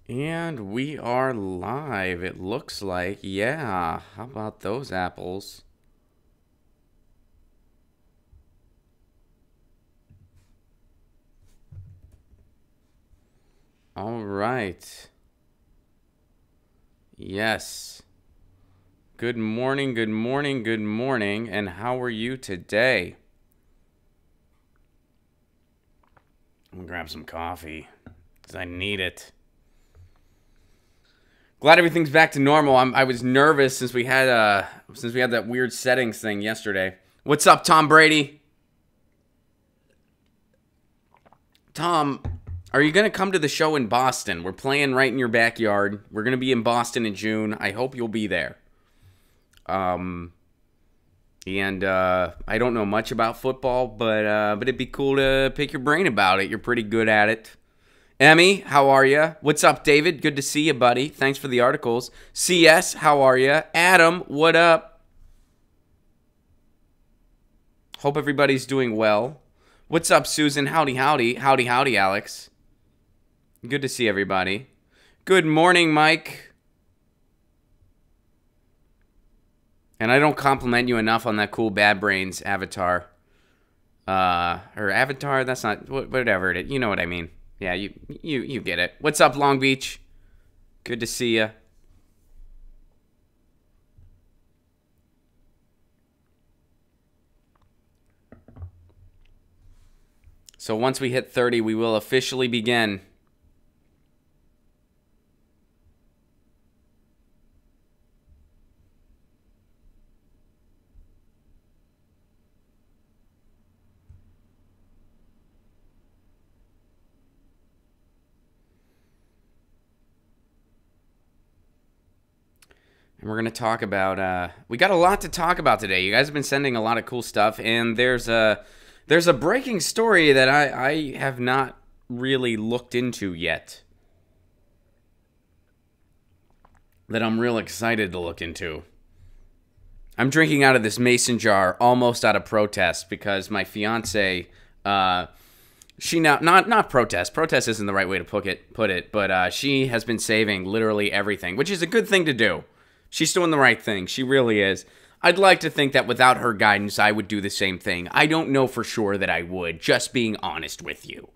And we are live, it looks like. Yeah, how about those apples? All right. Yes. Good morning, good morning, good morning. And how are you today? I'm gonna grab some coffee because I need it. Glad everything's back to normal. I was nervous since we had that weird settings thing yesterday. What's up, Tom Brady? Tom, are you going to come to the show in Boston? We're playing right in your backyard. We're going to be in Boston in June. I hope you'll be there. I don't know much about football, but it'd be cool to pick your brain about it. You're pretty good at it. Emmy, how are you? What's up, David? Good to see you, buddy. Thanks for the articles. CS, how are you? Adam, what up? Hope everybody's doing well. What's up, Susan? Howdy, howdy. Howdy, howdy, Alex. Good to see everybody. Good morning, Mike. And I don't compliment you enough on that cool Bad Brains avatar. Or avatar, that's not, whatever it is. You know what I mean. Yeah, you get it. What's up, Long Beach? Good to see you. So once we hit 30, we will officially begin. And we're going to talk about, we got a lot to talk about today. You guys have been sending a lot of cool stuff, and there's a breaking story that I have not really looked into yet that I'm real excited to look into. I'm drinking out of this mason jar almost out of protest because my fiance, she now, not protest. Protest isn't the right way to put it, but she has been saving literally everything, which is a good thing to do. She's doing the right thing. She really is. I'd like to think that without her guidance, I would do the same thing. I don't know for sure that I would, just being honest with you.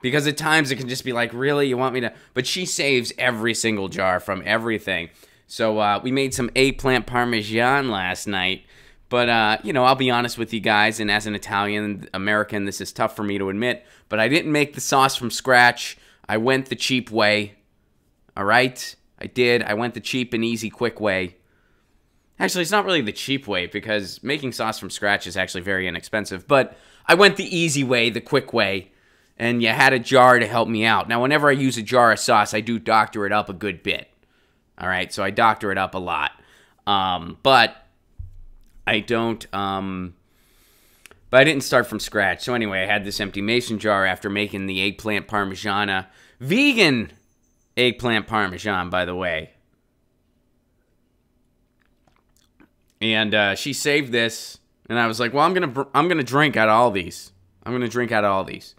Because at times it can just be like, really, you want me to? But she saves every single jar from everything. So we made some eggplant parmesan last night. But, I'll be honest with you guys, and as an Italian American, this is tough for me to admit, but I didn't make the sauce from scratch. I went the cheap way. All right? I did. I went the cheap and easy, quick way. Actually, it's not really the cheap way because making sauce from scratch is actually very inexpensive. But I went the easy way, the quick way, and you had a jar to help me out. Now, whenever I use a jar of sauce, I do doctor it up a good bit. All right, so I doctor it up a lot. But I don't... But I didn't start from scratch. So anyway, I had this empty mason jar after making the eggplant parmesan. Vegan eggplant parmesan, by the way. And she saved this, and I was like, "Well, I'm gonna drink out of all these. I'm gonna drink out of all these."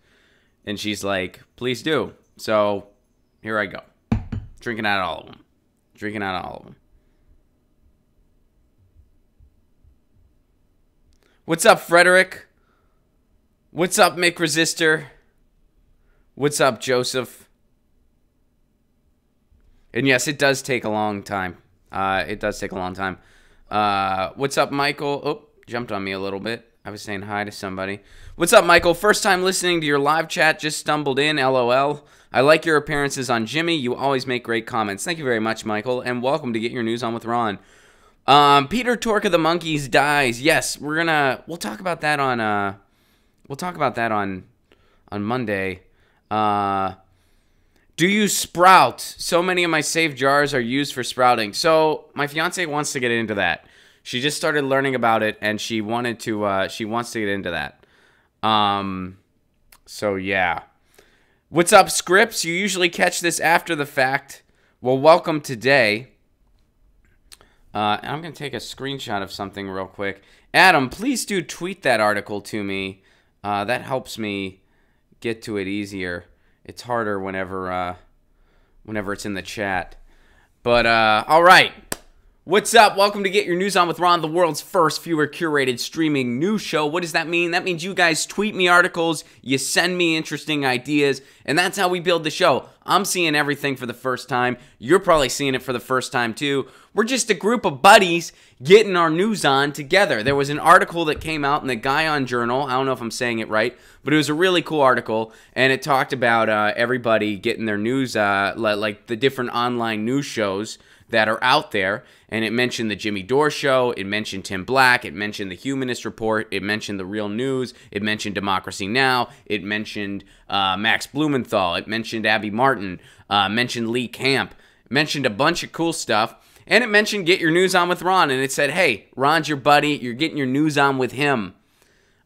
And she's like, "Please do." So here I go, drinking out of all of them. Drinking out of all of them. What's up, Frederick? What's up, Mick Resistor? What's up, Joseph? And yes, it does take a long time. It does take a long time. What's up, Michael? Oh, jumped on me a little bit. I was saying hi to somebody. What's up, Michael? First time listening to your live chat. Just stumbled in. LOL. I like your appearances on Jimmy. You always make great comments. Thank you very much, Michael. And welcome to Get Your News On with Ron. Peter Tork of the Monkeys dies. Yes, we'll talk about that on, on Monday. Do you sprout? So many of my saved jars are used for sprouting. So my fiance wants to get into that. She just started learning about it, and she wants to get into that. So yeah. What's up, Scripps? You usually catch this after the fact. Well, welcome today. I'm going to take a screenshot of something real quick. Adam, please do tweet that article to me. That helps me get to it easier. It's harder whenever whenever it's in the chat. But, all right. What's up? Welcome to Get Your News On with Ron, the world's first viewer-curated streaming news show. What does that mean? That means you guys tweet me articles, you send me interesting ideas, and that's how we build the show. I'm seeing everything for the first time. You're probably seeing it for the first time, too. We're just a group of buddies getting our news on together. There was an article that came out in the Guion Journal. I don't know if I'm saying it right, but it was a really cool article, and it talked about everybody getting their news, like the different online news shows that are out there, and it mentioned the Jimmy Dore Show, it mentioned Tim Black, it mentioned the Humanist Report, it mentioned the Real News, it mentioned Democracy Now!, it mentioned Max Blumenthal, it mentioned Abby Martin, mentioned Lee Camp, mentioned a bunch of cool stuff, and it mentioned Get Your News On with Ron, and it said, hey, Ron's your buddy, you're getting your news on with him.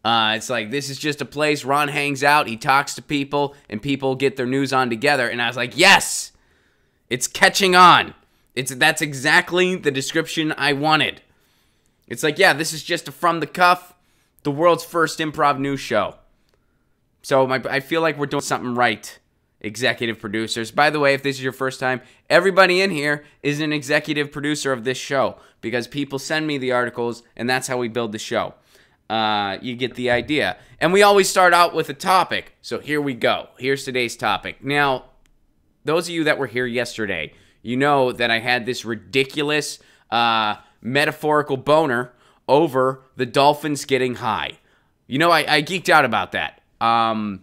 It's like, this is just a place Ron hangs out, he talks to people, and people get their news on together, and I was like, yes, it's catching on. That's exactly the description I wanted. It's like, yeah, this is just a from the cuff, the world's first improv news show. So I feel like we're doing something right, executive producers. By the way, if this is your first time, everybody in here is an executive producer of this show because people send me the articles, and that's how we build the show. You get the idea. And we always start out with a topic. So here we go. Here's today's topic. Now, those of you that were here yesterday, you know that I had this ridiculous metaphorical boner over the Dolphins getting high. You know, I geeked out about that. And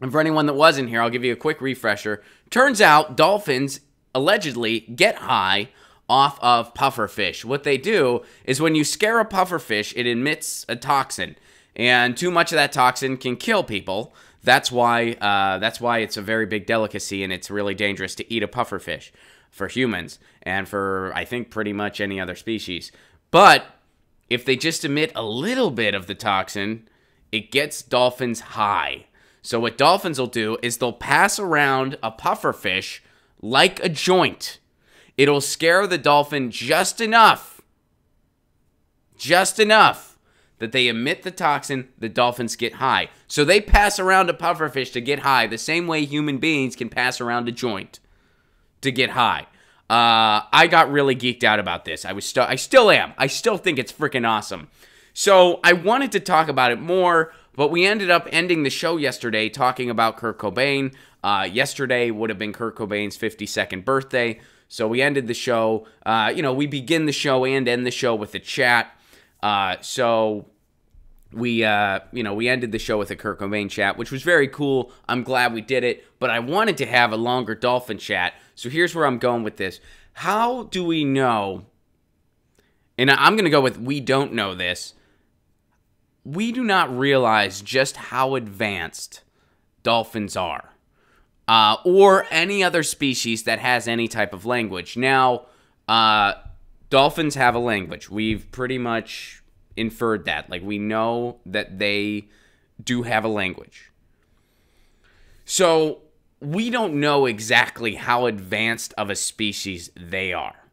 for anyone that wasn't here, I'll give you a quick refresher. Turns out dolphins allegedly get high off of pufferfish. What they do is when you scare a pufferfish, it emits a toxin. And too much of that toxin can kill people. That's why it's a very big delicacy, and it's really dangerous to eat a pufferfish for humans and for, I think, pretty much any other species. But if they just emit a little bit of the toxin, it gets dolphins high. So what dolphins will do is they'll pass around a pufferfish like a joint. It'll scare the dolphin just enough that they emit the toxin, the dolphins get high. So they pass around a pufferfish to get high the same way human beings can pass around a joint to get high. I got really geeked out about this. I still am. I still think it's freaking awesome. So I wanted to talk about it more, but we ended up ending the show yesterday talking about Kurt Cobain. Yesterday would have been Kurt Cobain's 52nd birthday. So we ended the show. We begin the show and end the show with a chat. So we ended the show with a Kurt Cobain chat, which was very cool. I'm glad we did it, but I wanted to have a longer dolphin chat. So here's where I'm going with this. How do we know, and I'm going to go with we don't know this, we do not realize just how advanced dolphins are, or any other species that has any type of language. Now, dolphins have a language. We've pretty much inferred that. Like, we know that they do have a language. So we don't know exactly how advanced of a species they are.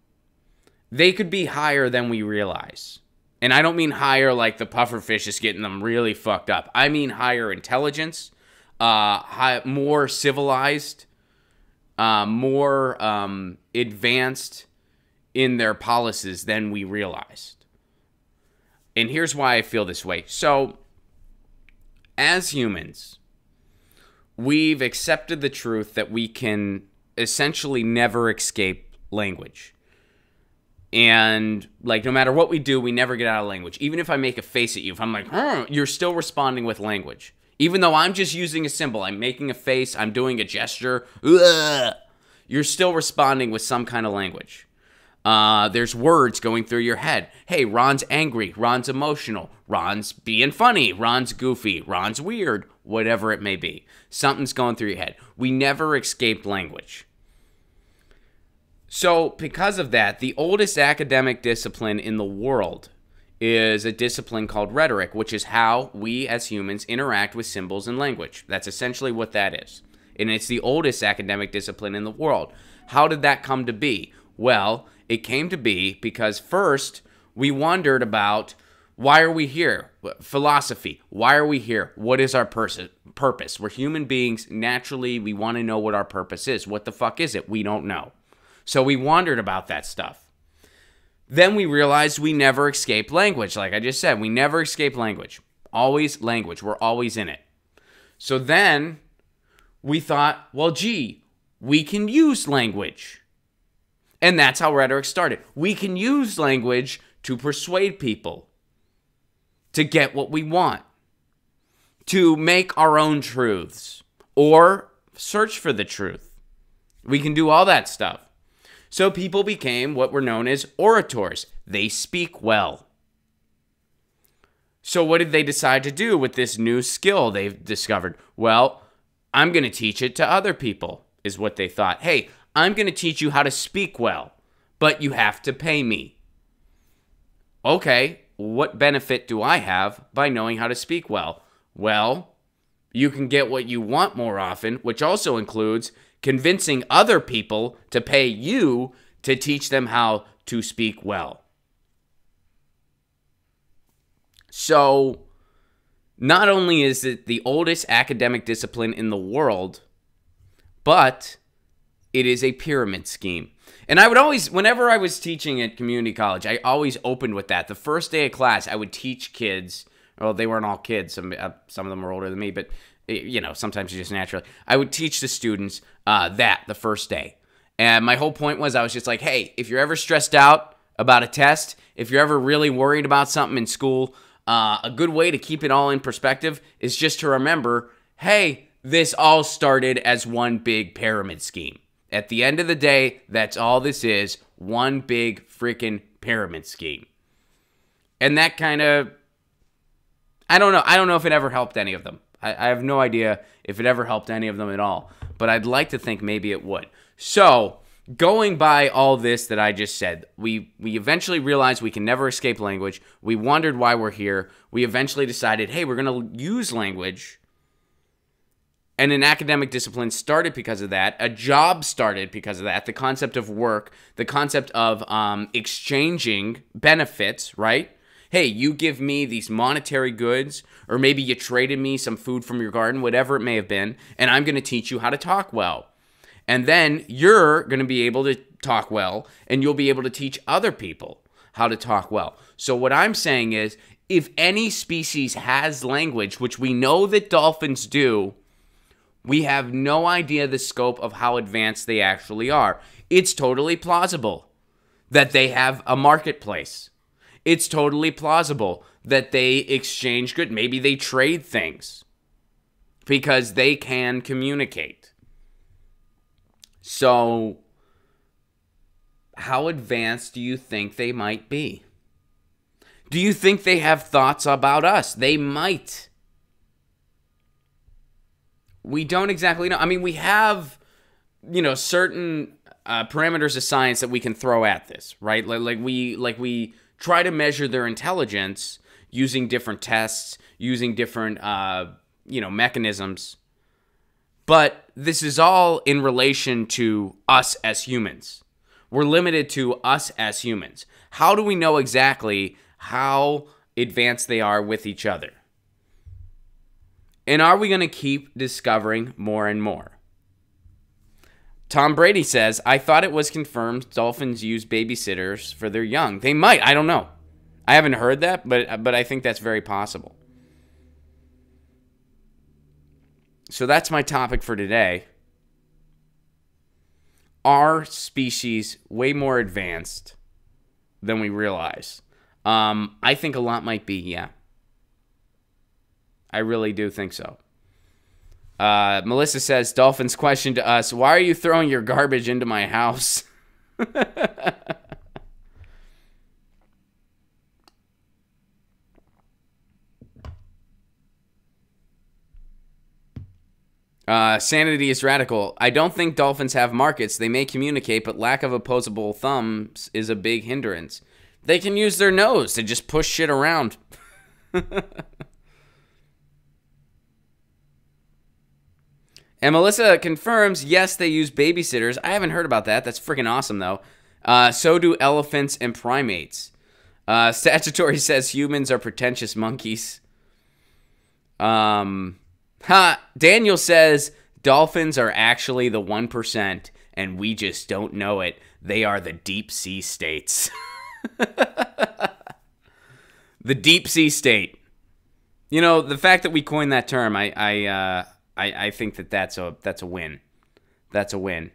They could be higher than we realize. And I don't mean higher like the pufferfish is getting them really fucked up. I mean higher intelligence, more civilized, more advanced in their policies than we realized. And here's why I feel this way. So, as humans, we've accepted the truth that we can essentially never escape language. And, like, no matter what we do, we never get out of language. Even if I make a face at you, if I'm like, you're still responding with language. Even though I'm just using a symbol, I'm making a face, I'm doing a gesture, you're still responding with some kind of language. There's words going through your head. Hey, Ron's angry, Ron's emotional, Ron's being funny, Ron's goofy, Ron's weird, whatever it may be. Something's going through your head. We never escaped language. So, because of that, the oldest academic discipline in the world is a discipline called rhetoric, which is how we as humans interact with symbols and language. That's essentially what that is. And it's the oldest academic discipline in the world. How did that come to be? Well, it came to be because first we wondered about, Why are we here? Philosophy. Why are we here? What is our purpose? We're human beings. Naturally, we want to know what our purpose is. What the fuck is it? We don't know. So we wondered about that stuff. Then we realized we never escape language. Like I just said, we never escape language. Always language. We're always in it. So then we thought, well, gee, we can use language. And that's how rhetoric started. We can use language to persuade people, to get what we want, to make our own truths, or search for the truth. We can do all that stuff. So people became what were known as orators. They speak well. So what did they decide to do with this new skill they've discovered? Well, I'm going to teach it to other people, is what they thought. Hey, I'm going to teach you how to speak well, but you have to pay me. Okay, what benefit do I have by knowing how to speak well? Well, you can get what you want more often, which also includes convincing other people to pay you to teach them how to speak well. So, not only is it the oldest academic discipline in the world, but it is a pyramid scheme. And I would always, whenever I was teaching at community college, I always opened with that. The first day of class, I would teach kids, well, they weren't all kids. Some of them were older than me, but, you know, sometimes just naturally. I would teach the students that the first day. And my whole point was I was just like, hey, if you're ever stressed out about a test, if you're ever really worried about something in school, a good way to keep it all in perspective is just to remember, hey, this all started as one big pyramid scheme. At the end of the day, that's all this is, one big freaking pyramid scheme. And that kind of, I don't know if it ever helped any of them. I have no idea if it ever helped any of them at all. But I'd like to think maybe it would. So, going by all this that I just said, we eventually realized we can never escape language. We wondered why we're here. We eventually decided, hey, we're going to use language. And an academic discipline started because of that. A job started because of that. The concept of work, the concept of exchanging benefits, right? Hey, you give me these monetary goods, or maybe you traded me some food from your garden, whatever it may have been, and I'm going to teach you how to talk well. And then you're going to be able to talk well, and you'll be able to teach other people how to talk well. So what I'm saying is, if any species has language, which we know that dolphins do, we have no idea the scope of how advanced they actually are. It's totally plausible that they have a marketplace. It's totally plausible that they exchange goods. Maybe they trade things because they can communicate. So, how advanced do you think they might be? Do you think they have thoughts about us? They might. We don't exactly know. I mean, we have, certain parameters of science that we can throw at this, right? Like we try to measure their intelligence using different tests, using different, mechanisms. But this is all in relation to us as humans. We're limited to us as humans. How do we know exactly how advanced they are with each other? And are we going to keep discovering more and more? Tom Brady says, I thought it was confirmed dolphins use babysitters for their young. They might. I don't know. I haven't heard that, but I think that's very possible. So that's my topic for today. Are species way more advanced than we realize? I think a lot might be, yeah. I really do think so. Melissa says, Dolphins question to us, why are you throwing your garbage into my house? Sanity is radical. I don't think dolphins have markets. They may communicate, but lack of opposable thumbs is a big hindrance. They can use their nose to just push shit around. And Melissa confirms, yes, they use babysitters. I haven't heard about that. That's freaking awesome, though. So do elephants and primates. Statutory says humans are pretentious monkeys. Daniel says dolphins are actually the 1%, and we just don't know it. They are the deep sea states. The deep sea state. You know, the fact that we coined that term, I think that's a win. That's a win.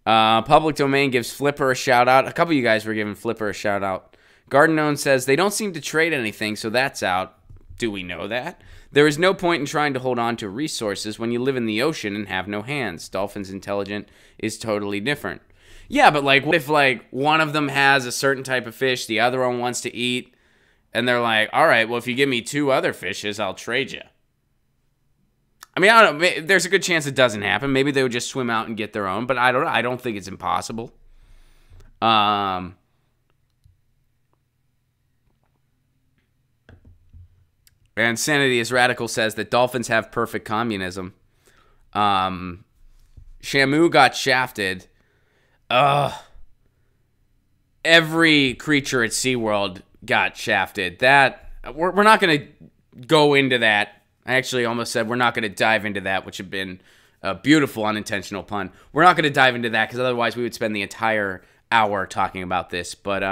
Public Domain gives Flipper a shout out. A couple of you guys were giving Flipper a shout out. Garden Own says they don't seem to trade anything, so that's out. Do we know that? There is no point in trying to hold on to resources when you live in the ocean and have no hands. Dolphins intelligent is totally different. Yeah, but like, what if like one of them has a certain type of fish, the other one wants to eat, and they're like, all right, well, if you give me 2 other fishes, I'll trade you. I mean, I don't know. There's a good chance it doesn't happen. Maybe they would just swim out and get their own, but I don't know. I don't think it's impossible. And Sanity is Radical says that dolphins have perfect communism. Shamu got shafted. Every creature at SeaWorld got shafted. That we're not going to go into that. I actually almost said we're not going to dive into that, which had been a beautiful unintentional pun. We're not going to dive into that because otherwise we would spend the entire hour talking about this. But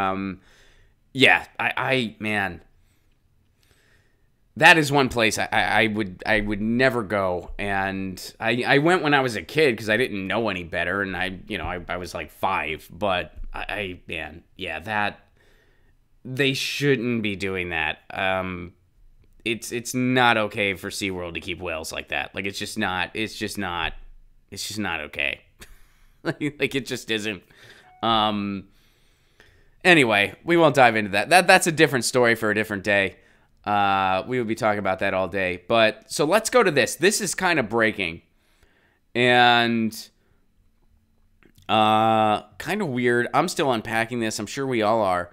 yeah, man, that is one place I would never go. And I went when I was a kid because I didn't know any better, and I was like 5. But man, yeah, that they shouldn't be doing that. It's not okay for SeaWorld to keep whales like that. Like, it's just not okay. like it just isn't. Anyway, we won't dive into that. That's a different story for a different day. We would be talking about that all day. But so let's go to this. This is kind of breaking and kind of weird. I'm still unpacking this. I'm sure we all are.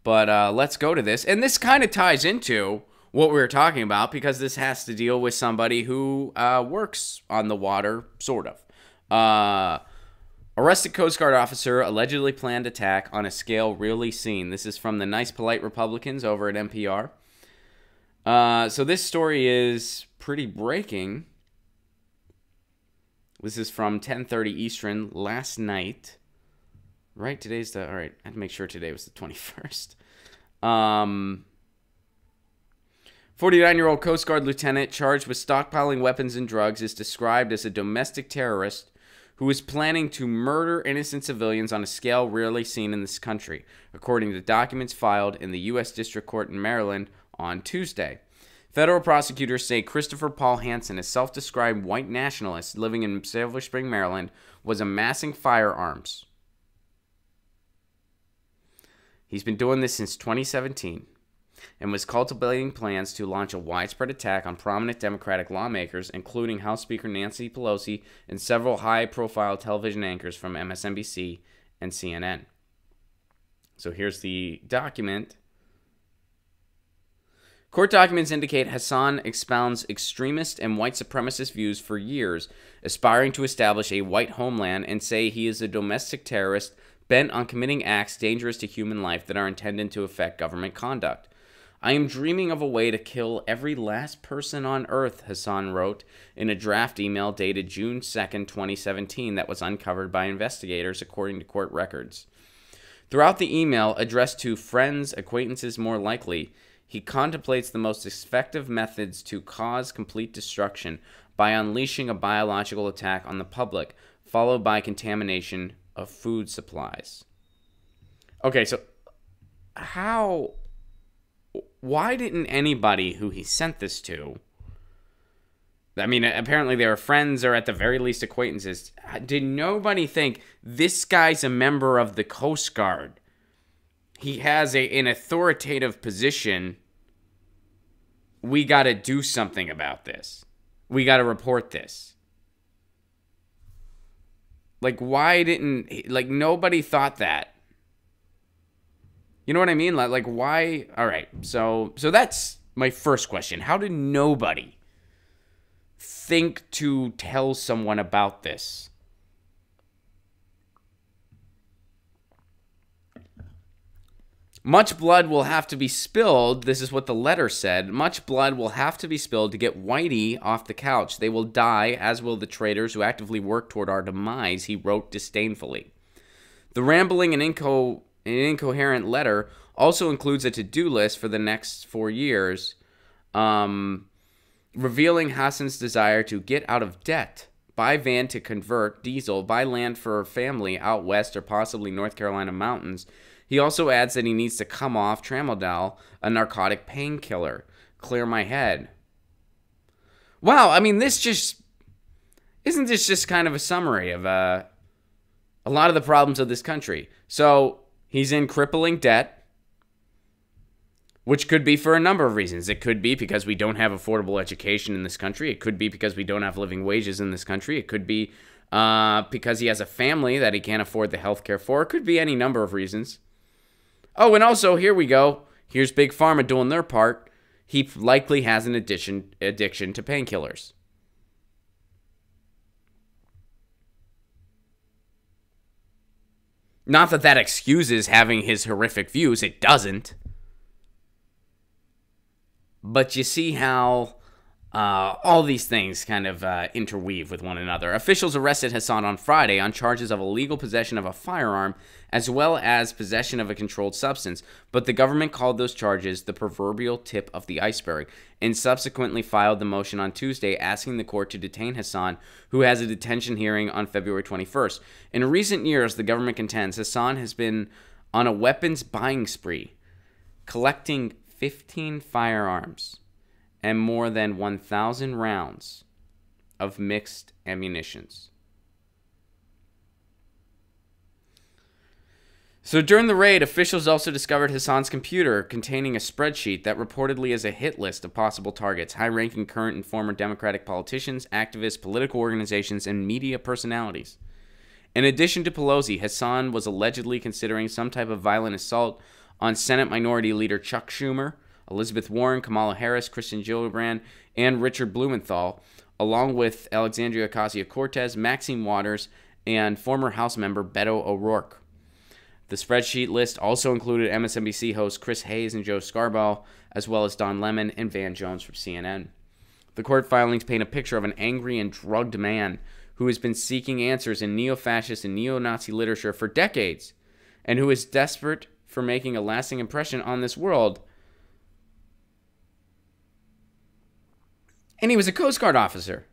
But let's go to this. And this kind of ties into what we were talking about, because this has to deal with somebody who works on the water, sort of. Arrested Coast Guard officer allegedly planned attack on a scale rarely seen. This is from the Nice Polite Republicans over at NPR. So this story is pretty breaking. This is from 10:30 Eastern last night. Right, today's the... All right, I had to make sure today was the 21st. 49-year-old Coast Guard lieutenant charged with stockpiling weapons and drugs is described as a domestic terrorist who is planning to murder innocent civilians on a scale rarely seen in this country, according to documents filed in the U.S. District Court in Maryland on Tuesday. Federal prosecutors say Christopher Paul Hansen, a self-described white nationalist living in Silver Spring, Maryland, was amassing firearms. He's been doing this since 2017. And was cultivating plans to launch a widespread attack on prominent Democratic lawmakers, including House Speaker Nancy Pelosi and several high-profile television anchors from MSNBC and CNN. So here's the document. Court documents indicate Hassan expounds extremist and white supremacist views for years, aspiring to establish a white homeland, and say he is a domestic terrorist bent on committing acts dangerous to human life that are intended to affect government conduct. I am dreaming of a way to kill every last person on Earth, Hassan wrote in a draft email dated June 2nd, 2017 that was uncovered by investigators according to court records. Throughout the email, addressed to friends, acquaintances more likely, he contemplates the most effective methods to cause complete destruction by unleashing a biological attack on the public, followed by contamination of food supplies. Okay, so why didn't anybody who he sent this to, I mean, apparently they were friends or at the very least acquaintances, did nobody think this guy's a member of the Coast Guard? He has an authoritative position. We got to do something about this. We got to report this. Like, why didn't, like, nobody thought that? You know what I mean? Like why? All right. So that's my first question. How did nobody think to tell someone about this? Much blood will have to be spilled. This is what the letter said. Much blood will have to be spilled to get Whitey off the couch. They will die, as will the traitors who actively work toward our demise, he wrote disdainfully. The rambling and incoherent letter also includes a to-do list for the next 4 years, revealing Hassan's desire to get out of debt, buy van to convert, diesel, buy land for her family out west or possibly North Carolina mountains. He also adds that he needs to come off tramadol, a narcotic painkiller. Clear my head. Wow, I mean, isn't this just kind of a summary of a lot of the problems of this country? So he's in crippling debt, which could be for a number of reasons. It could be because we don't have affordable education in this country. It could be because we don't have living wages in this country. It could be because he has a family that he can't afford the health care for. It could be any number of reasons. Oh, and also, here we go. Here's Big Pharma doing their part. He likely has an addiction to painkillers. Not that that excuses having his horrific views. It doesn't. But you see how all these things kind of interweave with one another. Officials arrested Hassan on Friday on charges of illegal possession of a firearm as well as possession of a controlled substance, but the government called those charges the proverbial tip of the iceberg and subsequently filed the motion on Tuesday asking the court to detain Hassan, who has a detention hearing on February 21st. In recent years, the government contends Hassan has been on a weapons buying spree, collecting 15 firearms and more than 1,000 rounds of mixed ammunitions. So during the raid, officials also discovered Hassan's computer containing a spreadsheet that reportedly is a hit list of possible targets, high-ranking current and former Democratic politicians, activists, political organizations, and media personalities. In addition to Pelosi, Hassan was allegedly considering some type of violent assault on Senate Minority Leader Chuck Schumer, Elizabeth Warren, Kamala Harris, Kristen Gillibrand, and Richard Blumenthal, along with Alexandria Ocasio-Cortez, Maxine Waters, and former House member Beto O'Rourke. The spreadsheet list also included MSNBC hosts Chris Hayes and Joe Scarborough, as well as Don Lemon and Van Jones from CNN. The court filings paint a picture of an angry and drugged man who has been seeking answers in neo-fascist and neo-Nazi literature for decades, and who is desperate for making a lasting impression on this world. And he was a Coast Guard officer.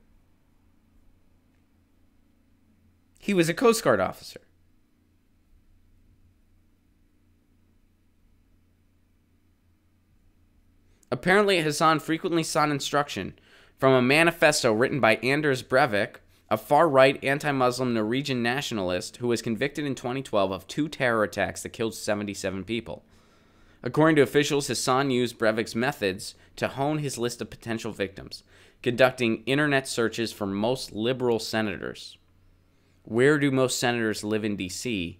He was a Coast Guard officer. Apparently, Hassan frequently sought instruction from a manifesto written by Anders Breivik, a far-right anti-Muslim Norwegian nationalist who was convicted in 2012 of 2 terror attacks that killed 77 people. According to officials, Hassan used Breivik's methods to hone his list of potential victims, conducting internet searches for most liberal senators. Where do most senators live in D.C.?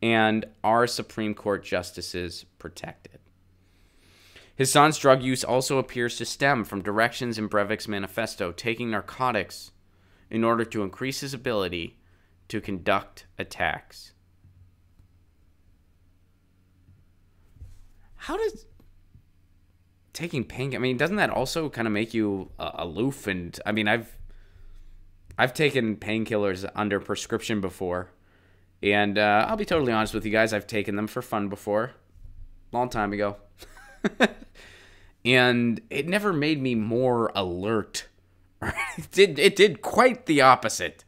And are Supreme Court justices protected? Hassan's drug use also appears to stem from directions in Breivik's manifesto, taking narcotics in order to increase his ability to conduct attacks. How does taking pain? I mean, doesn't that also kind of make you aloof? And I mean, I've taken painkillers under prescription before, and I'll be totally honest with you guys. I've taken them for fun before, long time ago, and it never made me more alert. It did quite the opposite.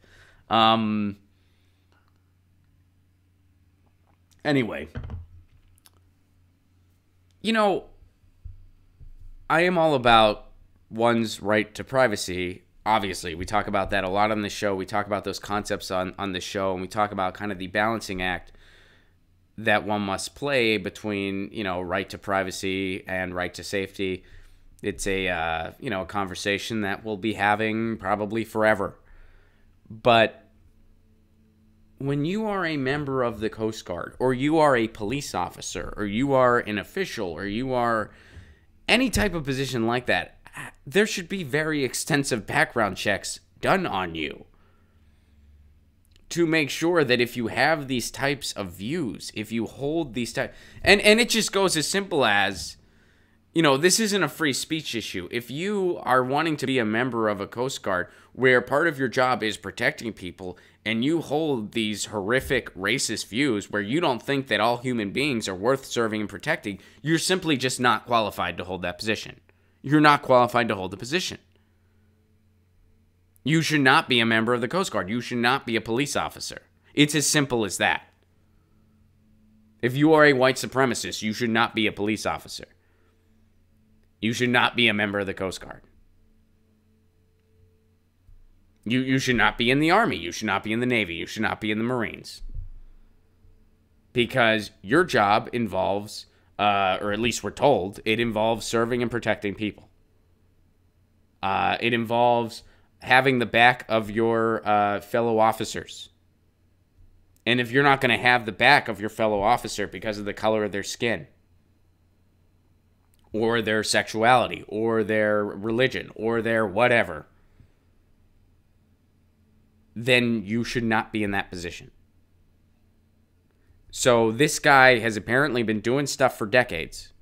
Anyway. You know, I am all about one's right to privacy. Obviously, we talk about that a lot on this show. We talk about those concepts on the show, and we talk about kind of the balancing act that one must play between, you know, right to privacy and right to safety. It's a conversation that we'll be having probably forever. But when you are a member of the Coast Guard, or you are a police officer, or you are an official, or you are any type of position like that, there should be very extensive background checks done on you. to make sure that if you have these types of views, if you hold these types, and it just goes as simple as, this isn't a free speech issue. If you are wanting to be a member of a Coast Guard where part of your job is protecting people, and you hold these horrific racist views where you don't think that all human beings are worth serving and protecting, you're simply just not qualified to hold that position. You're not qualified to hold the position. You should not be a member of the Coast Guard. You should not be a police officer. It's as simple as that. If you are a white supremacist, you should not be a police officer. You should not be a member of the Coast Guard. You should not be in the Army. You should not be in the Navy. You should not be in the Marines. Because your job involves, or at least we're told, it involves serving and protecting people. It involves having the back of your fellow officers. And if you're not going to have the back of your fellow officer because of the color of their skin, or their sexuality, or their religion, or their whatever, then you should not be in that position. So this guy has apparently been doing stuff for decades.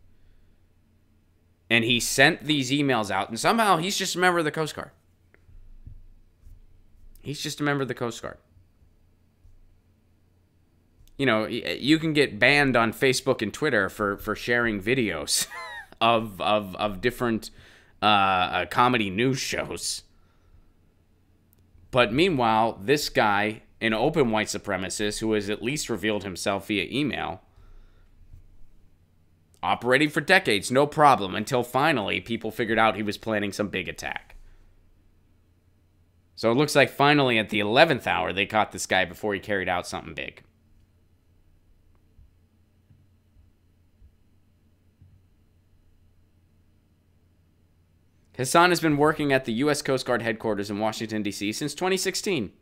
And he sent these emails out, and somehow he's just a member of the Coast Guard. He's just a member of the Coast Guard. You can get banned on Facebook and Twitter for sharing videos of different comedy news shows. But meanwhile, this guy, an open white supremacist who has at least revealed himself via email, operating for decades, no problem, until finally people figured out he was planning some big attack. So it looks like finally at the 11th hour, they caught this guy before he carried out something big. Hassan has been working at the U.S. Coast Guard headquarters in Washington, D.C. since 2016.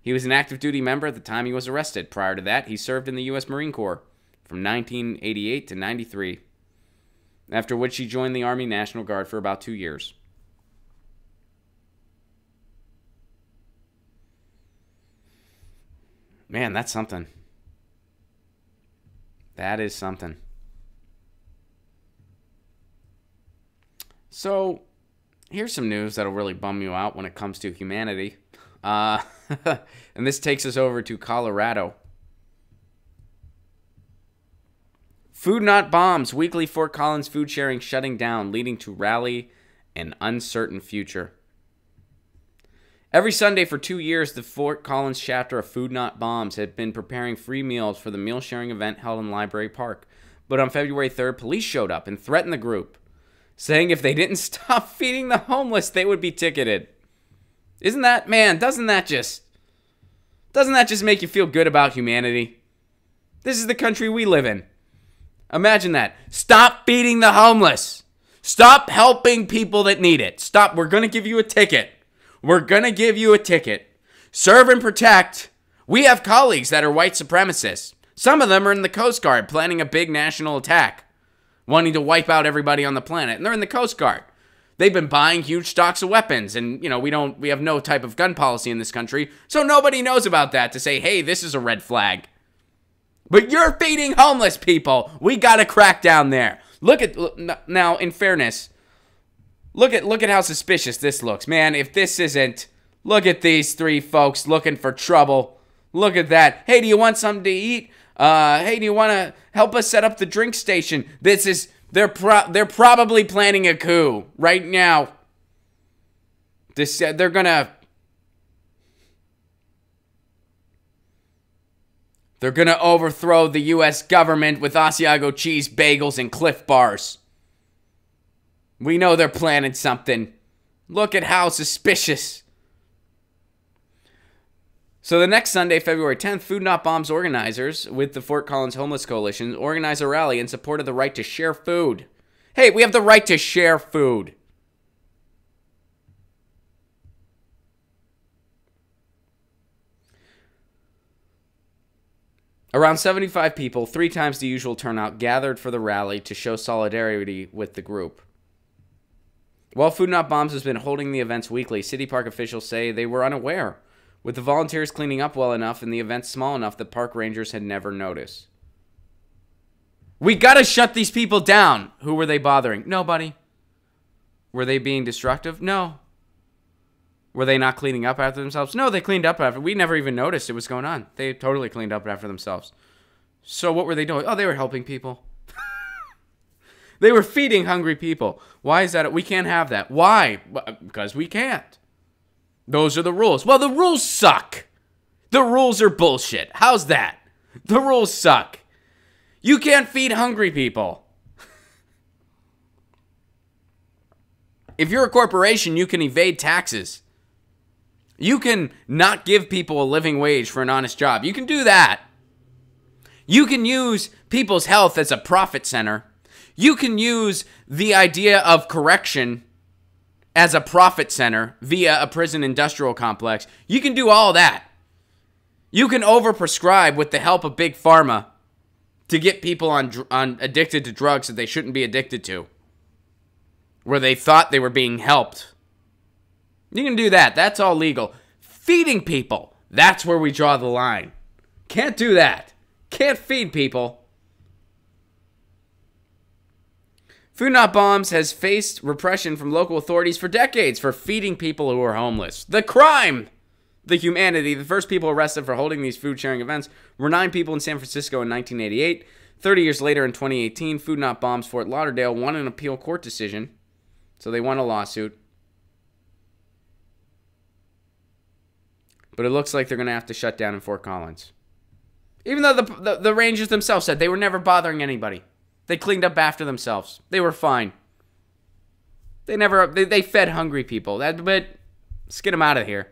He was an active duty member at the time he was arrested. Prior to that, he served in the U.S. Marine Corps from 1988 to 93, after which he joined the Army National Guard for about 2 years. Man, that's something. That is something. So, here's some news that'll really bum you out when it comes to humanity. And this takes us over to Colorado. Food Not Bombs. Weekly Fort Collins food sharing shutting down, leading to rally and uncertain future. Every Sunday for 2 years, the Fort Collins chapter of Food Not Bombs had been preparing free meals for the meal sharing event held in Library Park. But on February 3rd, police showed up and threatened the group, saying if they didn't stop feeding the homeless, they would be ticketed. Doesn't that just make you feel good about humanity? This is the country we live in. Imagine that. Stop feeding the homeless. Stop helping people that need it. Stop. We're going to give you a ticket. We're going to give you a ticket. Serve and protect. We have colleagues that are white supremacists. Some of them are in the Coast Guard planning a big national attack, wanting to wipe out everybody on the planet. And they're in the Coast Guard. They've been buying huge stocks of weapons. And, we have no type of gun policy in this country. So nobody knows about that to say, hey, this is a red flag. But you're feeding homeless people. We got to crack down there. Now, in fairness, look at how suspicious this looks. Man, if this isn't, look at these three folks looking for trouble. Look at that. Hey, do you want something to eat? Hey, do you want to help us set up the drink station? They're probably planning a coup right now. They're gonna overthrow the U.S. government with Asiago cheese bagels and Cliff Bars. We know they're planning something. Look at how suspicious. So the next Sunday, February 10th, Food Not Bombs organizers with the Fort Collins Homeless Coalition organize a rally in support of the right to share food. Hey, we have the right to share food. Around 75 people, 3 times the usual turnout, gathered for the rally to show solidarity with the group. While Food Not Bombs has been holding the events weekly, City Park officials say they were unaware with the volunteers cleaning up well enough and the event small enough that park rangers had never noticed. We gotta shut these people down. Who were they bothering? Nobody. Were they being destructive? No. Were they not cleaning up after themselves? No, they cleaned up after. We never even noticed it was going on. They totally cleaned up after themselves. So what were they doing? Oh, they were helping people. They were feeding hungry people. Why is that? We can't have that. Why? Because we can't. Those are the rules. Well, the rules suck. The rules are bullshit. How's that? The rules suck. You can't feed hungry people. If you're a corporation, you can evade taxes. You can not give people a living wage for an honest job. You can do that. You can use people's health as a profit center. You can use the idea of correction as a profit center via a prison industrial complex. You can do all that. You can overprescribe with the help of Big Pharma to get people on addicted to drugs that they shouldn't be addicted to, where they thought they were being helped. You can do that. That's all legal. Feeding people, that's where we draw the line. Can't do that. Can't feed people. Food Not Bombs has faced repression from local authorities for decades for feeding people who are homeless. The crime! The humanity. The first people arrested for holding these food sharing events were 9 people in San Francisco in 1988. 30 years later in 2018, Food Not Bombs Fort Lauderdale won an appeal court decision. So they won a lawsuit. But it looks like they're going to have to shut down in Fort Collins. Even though the Rangers themselves said they were never bothering anybody. They cleaned up after themselves. They were fine. They fed hungry people. But let's get them out of here.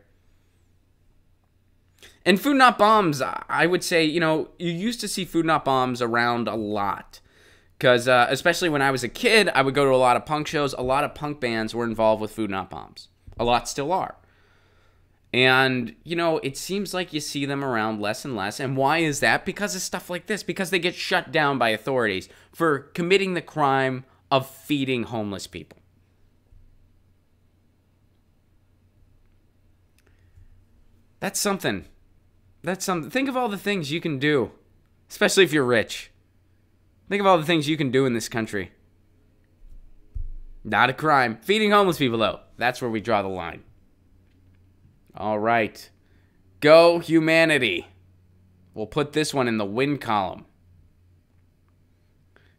And Food Not Bombs, I would say, you used to see Food Not Bombs around a lot. Because especially when I was a kid, I would go to a lot of punk shows. A lot of punk bands were involved with Food Not Bombs. A lot still are. And, it seems like you see them around less and less. And why is that? Because of stuff like this. Because they get shut down by authorities for committing the crime of feeding homeless people. That's something. That's something. Think of all the things you can do, especially if you're rich. Think of all the things you can do in this country. Not a crime. Feeding homeless people, though. That's where we draw the line. All right. Go humanity. We'll put this one in the win column.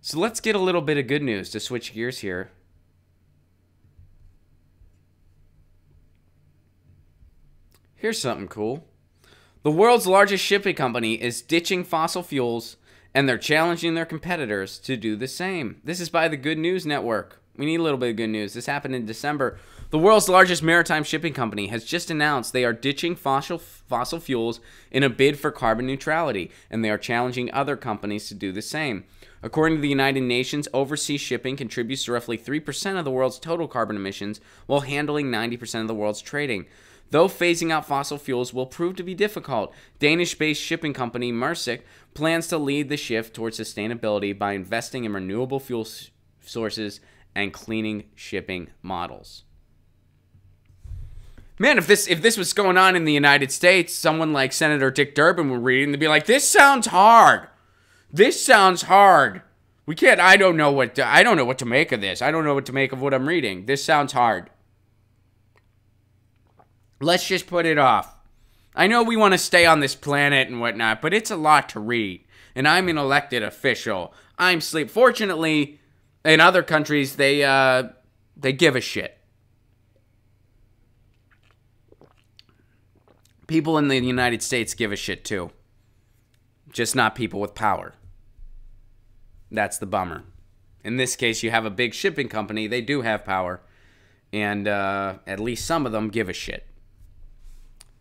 So let's get a little bit of good news to switch gears here. Here's something cool. The world's largest shipping company is ditching fossil fuels, and they're challenging their competitors to do the same. This is by the Good News Network. We need a little bit of good news. This happened in December. The world's largest maritime shipping company has just announced they are ditching fossil fuels in a bid for carbon neutrality, and they are challenging other companies to do the same. According to the United Nations, overseas shipping contributes to roughly 3% of the world's total carbon emissions while handling 90% of the world's trading. Though phasing out fossil fuels will prove to be difficult, Danish-based shipping company Maersk plans to lead the shift towards sustainability by investing in renewable fuel sources and cleaning shipping models. Man, if this was going on in the United States, someone like Senator Dick Durbin would read it and be like, "This sounds hard. This sounds hard. We can't. I don't know what to make of this. I don't know what to make of what I'm reading. This sounds hard. Let's just put it off. I know we want to stay on this planet and whatnot, but it's a lot to read. And I'm an elected official. I'm sleep. Fortunately, in other countries, they give a shit. People in the United States give a shit too. Just not people with power. That's the bummer. In this case, you have a big shipping company. They do have power. And at least some of them give a shit.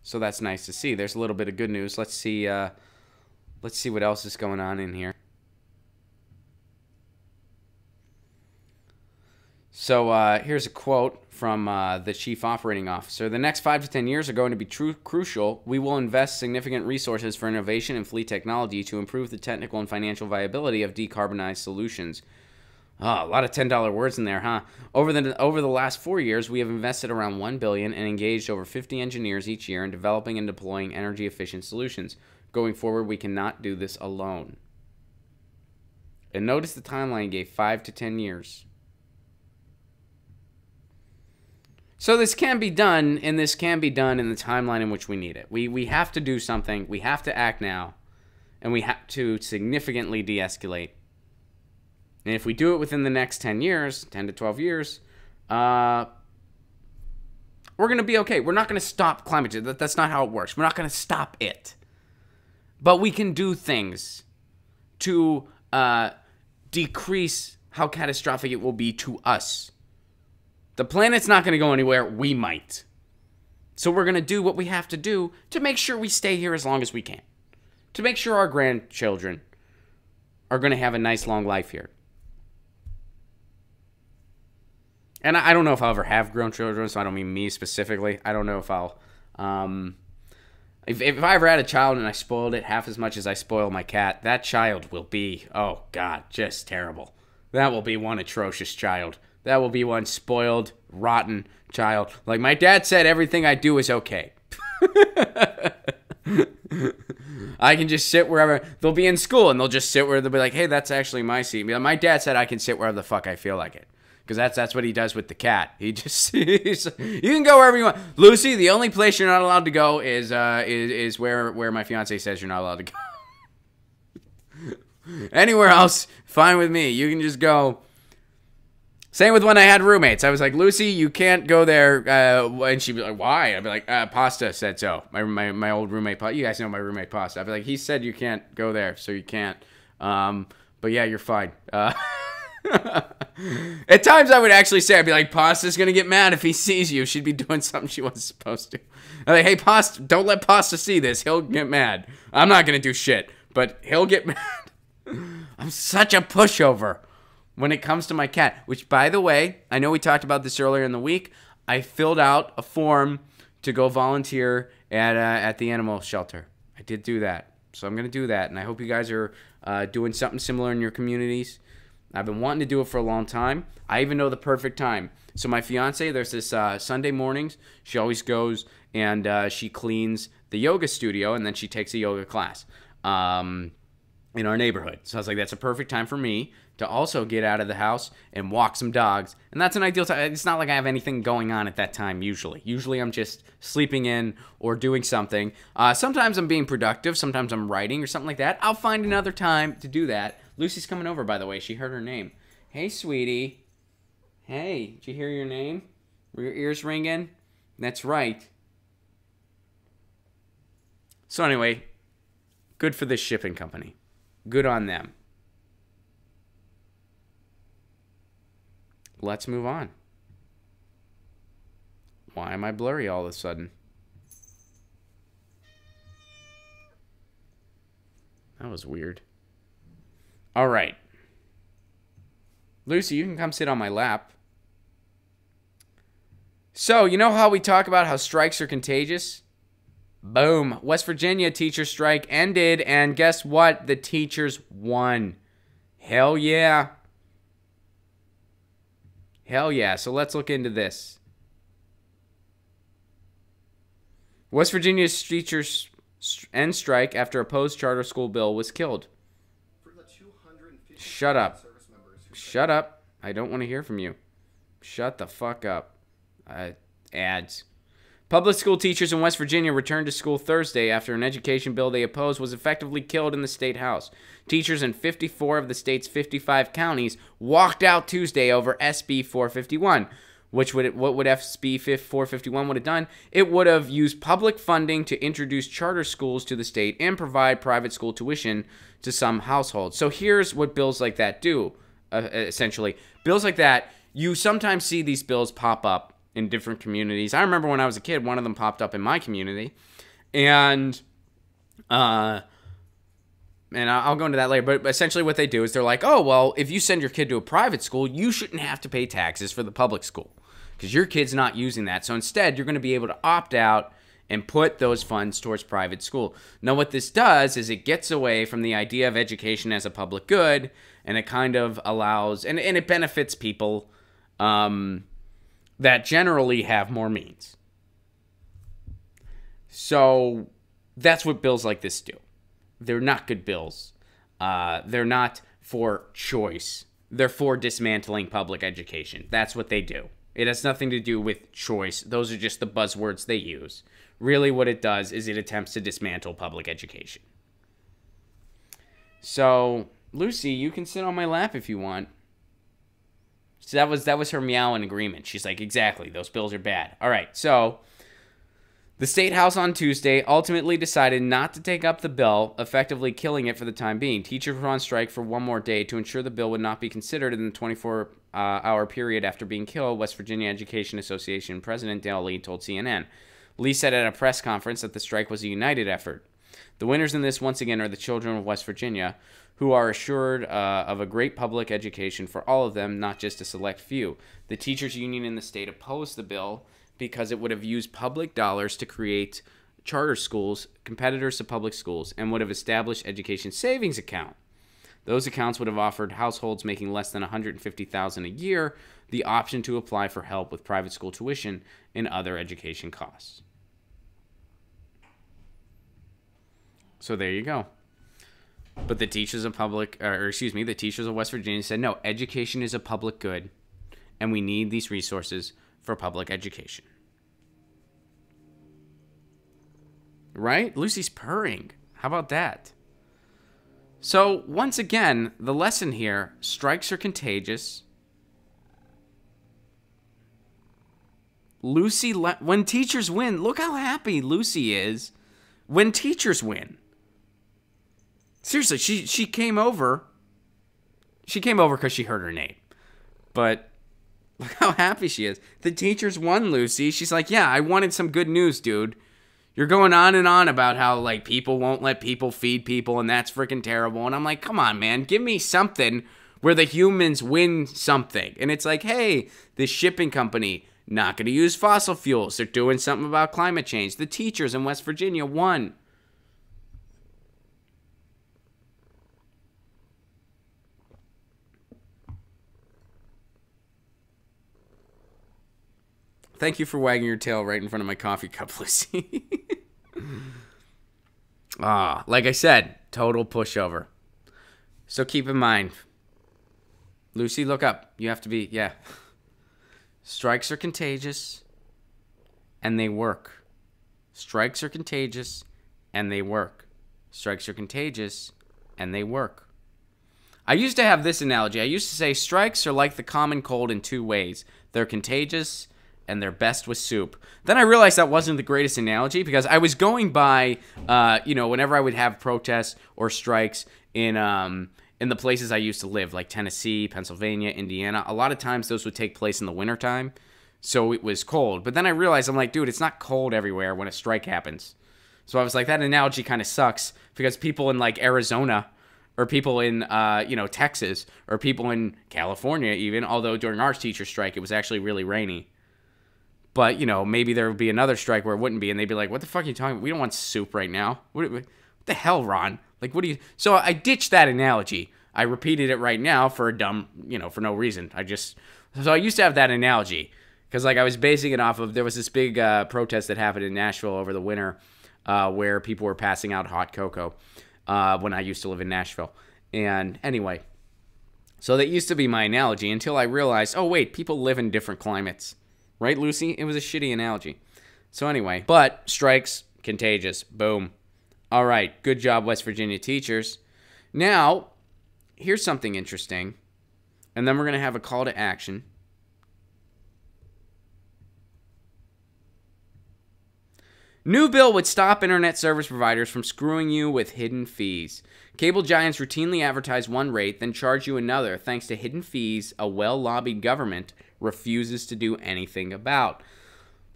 So that's nice to see. There's a little bit of good news. Let's see what else is going on in here. So here's a quote from the chief operating officer. "The next 5 to 10 years are going to be crucial. We will invest significant resources for innovation and fleet technology to improve the technical and financial viability of decarbonized solutions. Oh, a lot of $10 words in there, huh? Over the last 4 years, we have invested around $1 billion and engaged over 50 engineers each year in developing and deploying energy-efficient solutions. Going forward, we cannot do this alone. And notice the timeline gave 5 to 10 years. So this can be done, and this can be done in the timeline in which we need it. We have to do something. We have to act now, and we have to significantly de-escalate. And if we do it within the next 10 years, 10 to 12 years, we're going to be okay. We're not going to stop climate change. That's not how it works. We're not going to stop it. But we can do things to decrease how catastrophic it will be to us. The planet's not going to go anywhere. We might. So we're going to do what we have to do to make sure we stay here as long as we can. To make sure our grandchildren are going to have a nice long life here. And I don't know if I'll ever have grown children, so I don't mean me specifically. I don't know if I'll... If I ever had a child and I spoiled it half as much as I spoil my cat, that child will be, oh God, just terrible. That will be one atrocious child. That will be one spoiled, rotten child. Like my dad said, everything I do is okay. I can just sit wherever. They'll be in school and they'll just sit where they'll be like, hey, that's actually my seat. My dad said I can sit wherever the fuck I feel like it. Because that's what he does with the cat. He just you can go wherever you want. Lucy, the only place you're not allowed to go is where my fiance says you're not allowed to go. Anywhere else, fine with me. You can just go. Same with when I had roommates. I was like, Lucy, you can't go there. And she'd be like, why? I'd be like, Pasta said so. My old roommate, you guys know my roommate Pasta. I'd be like, he said you can't go there, so you can't. But yeah, you're fine. At times I would actually say, I'd be like, Pasta's gonna get mad if he sees you. She'd be doing something she wasn't supposed to. I'm like, hey, Pasta, don't let Pasta see this. He'll get mad. I'm not gonna do shit, but he'll get mad. I'm such a pushover when it comes to my cat. Which, by the way, I know we talked about this earlier in the week. I filled out a form to go volunteer at the animal shelter. I did do that. So I'm gonna do that, and I hope you guys are doing something similar in your communities. I've been wanting to do it for a long time. I even know the perfect time. So my fiance, there's this Sunday mornings. She always goes and she cleans the yoga studio, and then she takes a yoga class in our neighborhood. So I was like, that's a perfect time for me to also get out of the house and walk some dogs. And that's an ideal time. It's not like I have anything going on at that time usually. Usually I'm just sleeping in or doing something. Sometimes I'm being productive. Sometimes I'm writing or something like that. I'll find another time to do that. Lucy's coming over, by the way. She heard her name. Hey, sweetie. Hey, did you hear your name? Were your ears ringing? That's right. So anyway, good for this shipping company. Good on them. Let's move on. Why am I blurry all of a sudden? That was weird. All right. Lucy, you can come sit on my lap. So, you know how we talk about how strikes are contagious? Boom. West Virginia teacher strike ended, and guess what? The teachers won. Hell yeah. Hell yeah. So let's look into this. West Virginia's teachers end strike after opposed charter school bill was killed. Shut up. Shut up. I don't want to hear from you. Shut the fuck up. Ads. Public school teachers in West Virginia returned to school Thursday after an education bill they opposed was effectively killed in the state house. Teachers in 54 of the state's 55 counties walked out Tuesday over SB 451. What would SB 451 would have done? It would have used public funding to introduce charter schools to the state and provide private school tuition to some households. So here's what bills like that do, essentially. Bills like that, you sometimes see these bills pop up in different communities. I remember when I was a kid, one of them popped up in my community. And I'll go into that later. But essentially what they do is they're like, oh, well, if you send your kid to a private school, you shouldn't have to pay taxes for the public school because your kid's not using that. So instead, you're going to be able to opt out and put those funds towards private school. Now, what this does is it gets away from the idea of education as a public good And it kind of allows, and it benefits people that generally have more means. So that's what bills like this do. They're not good bills. They're not for choice. They're for dismantling public education. That's what they do. It has nothing to do with choice. Those are just the buzzwords they use. Really what it does is it attempts to dismantle public education. So, Lucy, you can sit on my lap if you want. So that was her meow in agreement. She's like, exactly, those bills are bad. All right, so the State House on Tuesday ultimately decided not to take up the bill, effectively killing it for the time being. Teachers were on strike for one more day to ensure the bill would not be considered in the 24-hour period after being killed, West Virginia Education Association President Dale Lee told CNN. Lee said at a press conference that the strike was a united effort. The winners in this, once again, are the children of West Virginia, who are assured of a great public education for all of them, not just a select few. The teachers' union in the state opposed the bill because it would have used public dollars to create charter schools, competitors to public schools, and would have established education savings account. Those accounts would have offered households making less than $150,000 a year the option to apply for help with private school tuition and other education costs. So there you go. But the teachers of the teachers of West Virginia said, no, education is a public good, and we need these resources for public education. Right? Lucy's purring. How about that? So, once again, the lesson here, strikes are contagious. Lucy, when teachers win, look how happy Lucy is when teachers win. Seriously, she came over. She came over because she heard her name. But look how happy she is. The teachers won, Lucy. She's like, yeah, I wanted some good news, dude. You're going on and on about how, like, people won't let people feed people, and that's freaking terrible. And I'm like, come on, man. Give me something where the humans win something. And it's like, hey, this shipping company, not going to use fossil fuels. They're doing something about climate change. The teachers in West Virginia won. Thank you for wagging your tail right in front of my coffee cup, Lucy. Like I said, total pushover. So keep in mind, Lucy, look up. You have to be, yeah. Strikes are contagious, and they work. Strikes are contagious, and they work. Strikes are contagious, and they work. I used to have this analogy. I used to say strikes are like the common cold in two ways. They're contagious, and they're best with soup. Then I realized that wasn't the greatest analogy because I was going by, whenever I would have protests or strikes in the places I used to live, like Tennessee, Pennsylvania, Indiana. A lot of times those would take place in the wintertime, so it was cold. But then I realized, I'm like, dude, it's not cold everywhere when a strike happens. So I was like, that analogy kind of sucks because people in, like, Arizona or people in, Texas or people in California even, although during our teacher strike, it was actually really rainy. But, maybe there would be another strike where it wouldn't be, and they'd be like, what the fuck are you talking about? We don't want soup right now. What the hell, Ron? Like, what do you... So I ditched that analogy. I repeated it right now for for no reason. So I used to have that analogy, because, like, I was basing it off of, there was this big protest that happened in Nashville over the winter where people were passing out hot cocoa when I used to live in Nashville. And anyway, so that used to be my analogy until I realized, oh, wait, people live in different climates. Right, Lucy? It was a shitty analogy. So anyway, but strikes, contagious. Boom. All right, good job, West Virginia teachers. Now, here's something interesting. And then we're going to have a call to action. New bill would stop internet service providers from screwing you with hidden fees. Cable giants routinely advertise one rate, then charge you another, thanks to hidden fees a well-lobbied government refuses to do anything about.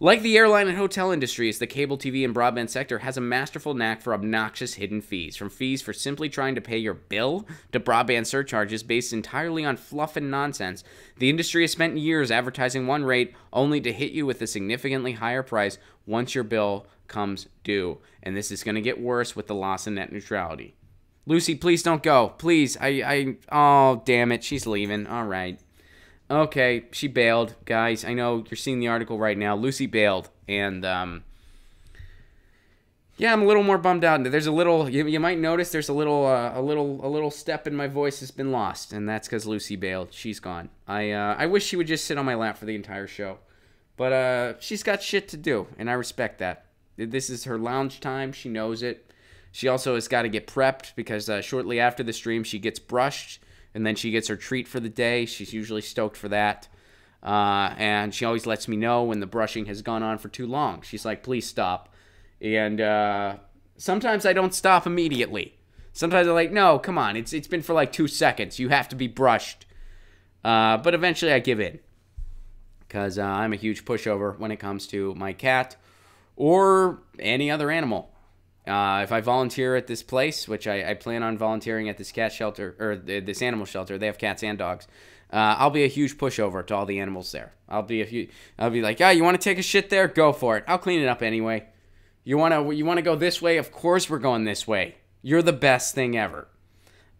Like the airline and hotel industries, the cable TV and broadband sector has a masterful knack for obnoxious hidden fees, from fees for simply trying to pay your bill to broadband surcharges based entirely on fluff and nonsense. The industry has spent years advertising one rate only to hit you with a significantly higher price once your bill comes due. And this is going to get worse with the loss of net neutrality. Lucy, please don't go. Please. Oh, damn it. She's leaving. All right. Okay, she bailed. Guys, I know you're seeing the article right now. Lucy bailed. And, yeah, I'm a little more bummed out. There's a little, you might notice there's a little step in my voice has been lost. And that's because Lucy bailed. She's gone. I wish she would just sit on my lap for the entire show. But, she's got shit to do. And I respect that. This is her lounge time. She knows it. She also has got to get prepped because shortly after the stream, she gets brushed, and then she gets her treat for the day. She's usually stoked for that. And she always lets me know when the brushing has gone on for too long. She's like, please stop. And sometimes I don't stop immediately. Sometimes I'm like, no, come on. It's been for like 2 seconds. You have to be brushed. But eventually I give in because I'm a huge pushover when it comes to my cat or any other animal. If I volunteer at this place, which I plan on volunteering at this cat shelter, or this animal shelter, they have cats and dogs, I'll be a huge pushover to all the animals there. I'll be like, yeah, you want to take a shit there? Go for it. I'll clean it up anyway. You want to go this way? Of course we're going this way. You're the best thing ever.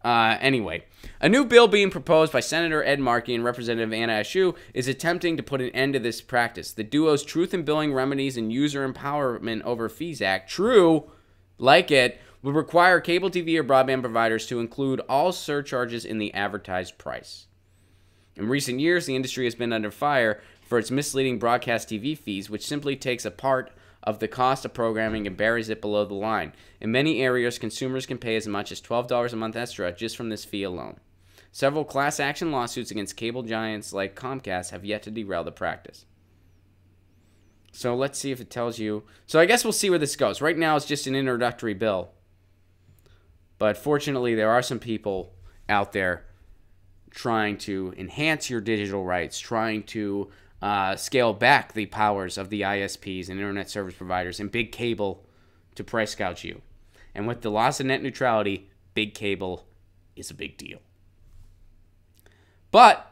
Anyway, a new bill being proposed by Senator Ed Markey and Representative Anna Eshoo is attempting to put an end to this practice. The duo's Truth in Billing Remedies and User Empowerment Over Fees Act, TRUE, like it, would require cable TV or broadband providers to include all surcharges in the advertised price. In recent years, the industry has been under fire for its misleading broadcast TV fees, which simply takes a part of the cost of programming and buries it below the line. In many areas, consumers can pay as much as $12 a month extra just from this fee alone. Several class action lawsuits against cable giants like Comcast have yet to derail the practice. So let's see if it tells you. So I guess we'll see where this goes. Right now it's just an introductory bill. But fortunately there are some people out there trying to enhance your digital rights, trying to scale back the powers of the ISPs and internet service providers and big cable to price gouge you. And with the loss of net neutrality, big cable is a big deal. But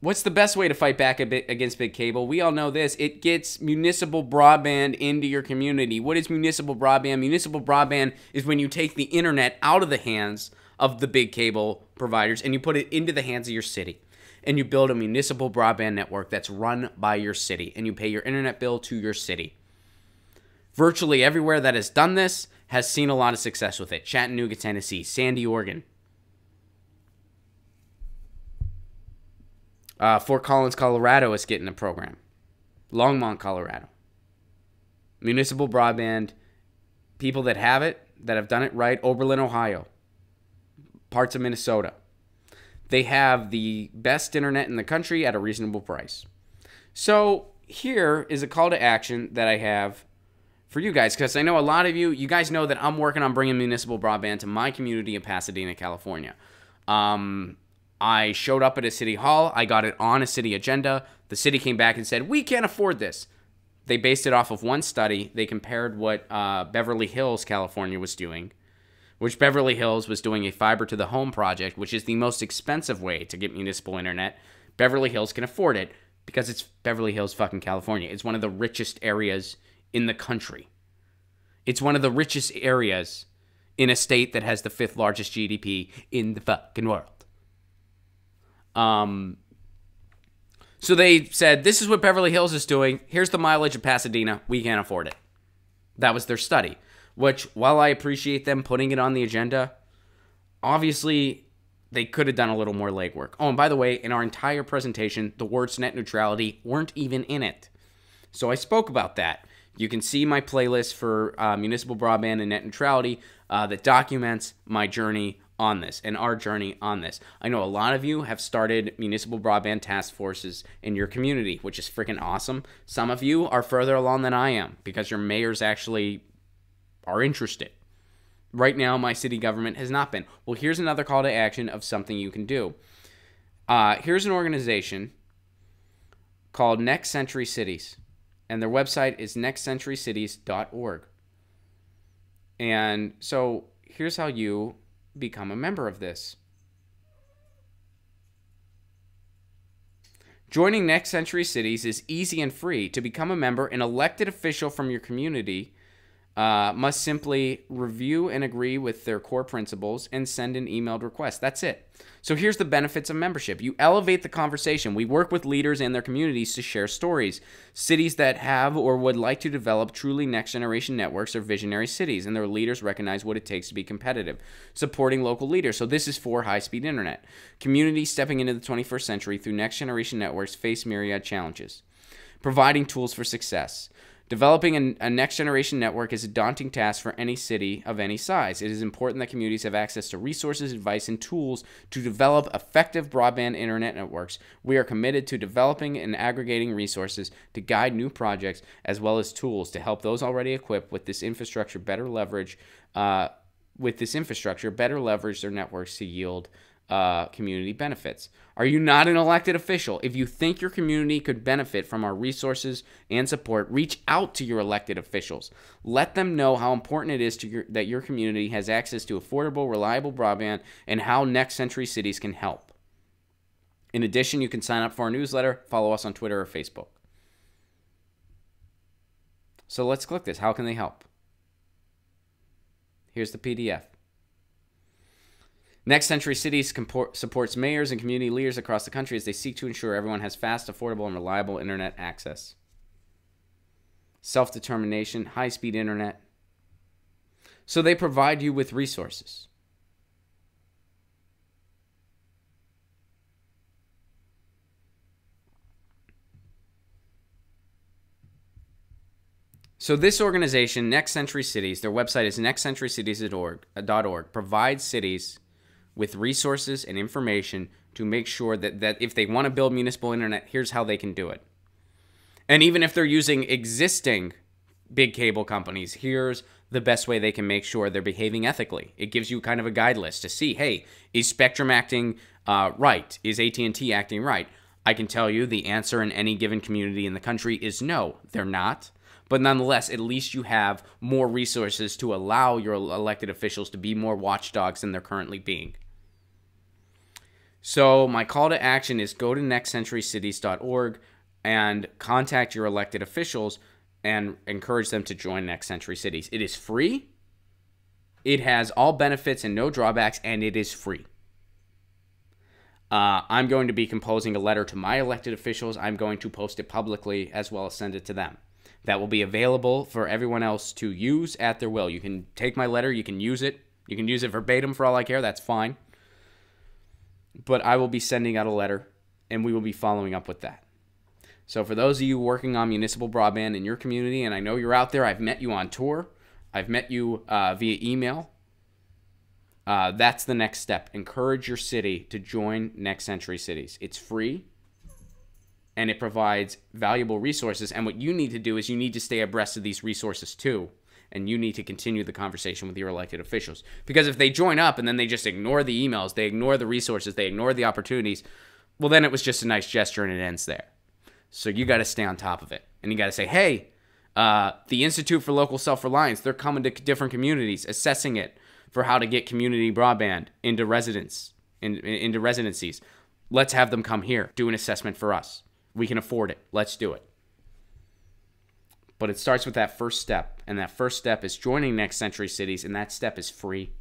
what's the best way to fight back against big cable? We all know this. It gets municipal broadband into your community. What is municipal broadband? Municipal broadband is when you take the internet out of the hands of the big cable providers and you put it into the hands of your city. And you build a municipal broadband network that's run by your city. And you pay your internet bill to your city. Virtually everywhere that has done this has seen a lot of success with it. Chattanooga, Tennessee. Sandy, Oregon. Fort Collins, Colorado is getting a program. Longmont, Colorado. Municipal broadband. People that have it, that have done it right. Oberlin, Ohio. Parts of Minnesota. They have the best internet in the country at a reasonable price. So here is a call to action that I have for you guys, because I know a lot of you guys know that I'm working on bringing municipal broadband to my community in Pasadena, California. I showed up at a city hall. I got it on a city agenda. The city came back and said, we can't afford this. They based it off of one study. They compared what Beverly Hills, California was doing, which Beverly Hills was doing a fiber to the home project, which is the most expensive way to get municipal internet. Beverly Hills can afford it because it's Beverly Hills, fucking California. It's one of the richest areas in the country. It's one of the richest areas in a state that has the 5th largest GDP in the fucking world. So they said, this is what Beverly Hills is doing. Here's the mileage of Pasadena. We can't afford it. That was their study. Which, while I appreciate them putting it on the agenda, obviously they could have done a little more legwork. Oh, and by the way, in our entire presentation, the words net neutrality weren't even in it. So I spoke about that. You can see my playlist for municipal broadband and net neutrality that documents my journey on this and our journey on this. I know a lot of you have started municipal broadband task forces in your community, which is freaking awesome. Some of you are further along than I am because your mayors actually are interested. Right now, my city government has not been. Well, here's another call to action of something you can do. Here's an organization called Next Century Cities, and their website is nextcenturycities.org. And so here's how you become a member of this. Joining Next Century Cities is easy and free. To become a member, an elected official from your community must simply review and agree with their core principles and send an emailed request. That's it. So here's the benefits of membership. You elevate the conversation. We work with leaders and their communities to share stories. Cities that have or would like to develop truly next-generation networks are visionary cities, and their leaders recognize what it takes to be competitive, supporting local leaders. So this is for high-speed internet. Communities stepping into the 21st century through next-generation networks face myriad challenges. Providing tools for success. Developing a next-generation network is a daunting task for any city of any size. It is important that communities have access to resources, advice, and tools to develop effective broadband internet networks. We are committed to developing and aggregating resources to guide new projects, as well as tools to help those already equipped with this infrastructure better leverage their networks to yield community benefits. Are you not an elected official? If you think your community could benefit from our resources and support, reach out to your elected officials. Let them know how important it is that your community has access to affordable, reliable broadband and how Next Century Cities can help. In addition, you can sign up for our newsletter, follow us on Twitter or Facebook. So let's click this. How can they help? Here's the PDF. Next Century Cities supports mayors and community leaders across the country as they seek to ensure everyone has fast, affordable, and reliable internet access. Self-determination, high-speed internet. So they provide you with resources. So this organization, Next Century Cities, their website is nextcenturycities.org, provides cities with resources and information to make sure that if they want to build municipal internet, here's how they can do it. And even if they're using existing big cable companies, here's the best way they can make sure they're behaving ethically. It gives you kind of a guide list to see, hey, is Spectrum acting right? Is AT&T acting right? I can tell you the answer in any given community in the country is no, they're not. But nonetheless, at least you have more resources to allow your elected officials to be more watchdogs than they're currently being. So my call to action is go to nextcenturycities.org and contact your elected officials and encourage them to join Next Century Cities. It is free. It has all benefits and no drawbacks, and it is free. I'm going to be composing a letter to my elected officials. I'm going to post it publicly as well as send it to them. That will be available for everyone else to use at their will. You can take my letter. You can use it. You can use it verbatim for all I care. That's fine. But I will be sending out a letter, and we will be following up with that. So for those of you working on municipal broadband in your community, and I know you're out there, I've met you on tour, I've met you via email, that's the next step. Encourage your city to join Next Century Cities. It's free, and it provides valuable resources, and what you need to do is you need to stay abreast of these resources too. And you need to continue the conversation with your elected officials. Because if they join up and then they just ignore the emails, they ignore the resources, they ignore the opportunities, well, then it was just a nice gesture and it ends there. So you got to stay on top of it. And you got to say, hey, the Institute for Local Self-Reliance, they're coming to different communities, assessing it for how to get community broadband into into residencies. Let's have them come here, do an assessment for us. We can afford it. Let's do it. But it starts with that first step, and that first step is joining Next Century Cities, and that step is free.